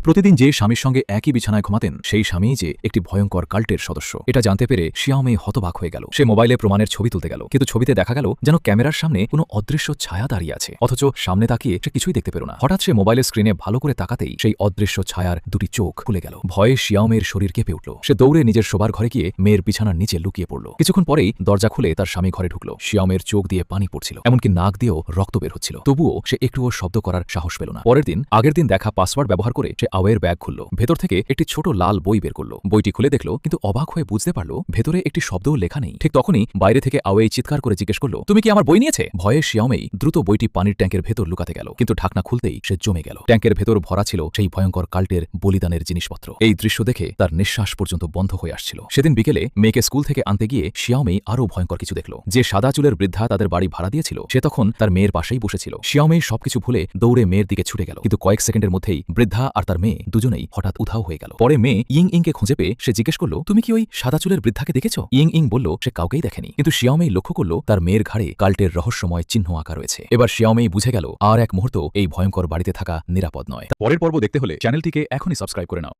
প্রতিদিন যে স্বামীর সঙ্গে একই বিছানায় ঘুমাতেন সেই স্বামী যে একটি ভয়ঙ্কর কাল্টের সদস্য এটা জানতে পেরে শিয়াওমি হতবাক হয়ে গেল। সে মোবাইলে প্রমাণের ছবি তুলতে গেল, কিন্তু ছবিতে দেখা গেল যেন ক্যামেরার সামনে কোনো অদৃশ্য ছায়া দাঁড়িয়ে আছে, অথচ সামনে তাকিয়ে সে কিছুই দেখতে পেল না। হঠাৎ সে মোবাইলের স্ক্রিনে ভালো করে তাকাতেই সেই অদৃশ্য ছায়ার দুটি চোখ খুলে গেল। ভয়ে শিয়াওমির শরীর কেঁপে উঠল। সে দৌড়ে নিজের শোবার ঘরে গিয়ে মেয়ের বিছানার নিচে লুকিয়ে পড়ল। কিছুক্ষণ পরেই দরজা খুলে তার স্বামী ঘরে ঢুকল। শিয়াওমির চোখ দিয়ে পানি পড়ছিল, এমনকি নাক দিয়েও রক্ত বের হচ্ছিল। তবুও সে একটুও শব্দ করার সাহস পেল না। পরের দিন আগের দিন দেখা পাসওয়ার্ড ব্যবহার করে সে আওয়ের ব্যাগ খুলল। ভেতর থেকে একটি ছোট লাল বই বের করল। বইটি খুলে দেখল, কিন্তু অবাক হয়ে বুঝতে পারল ভেতরে একটি শব্দও লেখা নেই। ঠিক তখনই বাইরে থেকে আওয়ে চিৎকার করে জিজ্ঞেস করল, তুমি কি আমার বই নিয়েছে? ভয়ে শিয়াওমি দ্রুত বইটি পানির ট্যাঙ্কের ভেতর লুকাতে গেল, কিন্তু ঢাকনা খুলতেই সে জমে গেল। ট্যাঙ্কের ভেতর ভরা ছিল সেই ভয়ঙ্কর কাল্টের বলিদানের জিনিসপত্র। এই দৃশ্য দেখে তার নিঃশ্বাস পর্যন্ত বন্ধ হয়ে আসছিল। সেদিন বিকেলে মেয়েকে স্কুল থেকে আনতে গিয়ে শিয়াওমি আরও ভয়ঙ্কর কিছু দেখল। যে সাদা চুলের বৃদ্ধা তাদের বাড়ি ভাড়া দিয়েছিল সে তখন তার মেয়ের পাশেই বসেছিল। শিয়াওমি সবকিছু ভুলে দৌড়ে মেয়ের দিকে ছুটে গেল, কিন্তু কয়েক সেকেন্ডের মধ্যেই বৃদ্ধা আর তার মেয়ে দুজনেই হঠাৎ উধাও হয়ে গেল। পরে মেয়ে ইং ইংকে খুঁজে পেয়ে সে জিজ্ঞেস করল, তুমি কি ওই সাদা চুলের বৃদ্ধাকে দেখেছ? ইং ইং বলল সে কাউকেই দেখেনি, কিন্তু শিয়াওমি লক্ষ্য করল তার মেয়ের ঘাড়ে কাল্টের রহস্যময় চিহ্ন আঁকা রয়েছে। এবার শিয়াওমি বুঝে গেল আর এক মুহূর্ত এই ভয়ঙ্কর বাড়িতে থাকা নিরাপদ নয়। পরের পর্ব দেখতে হলে চ্যানেলটিকে এখনই সাবস্ক্রাইব করে নাও।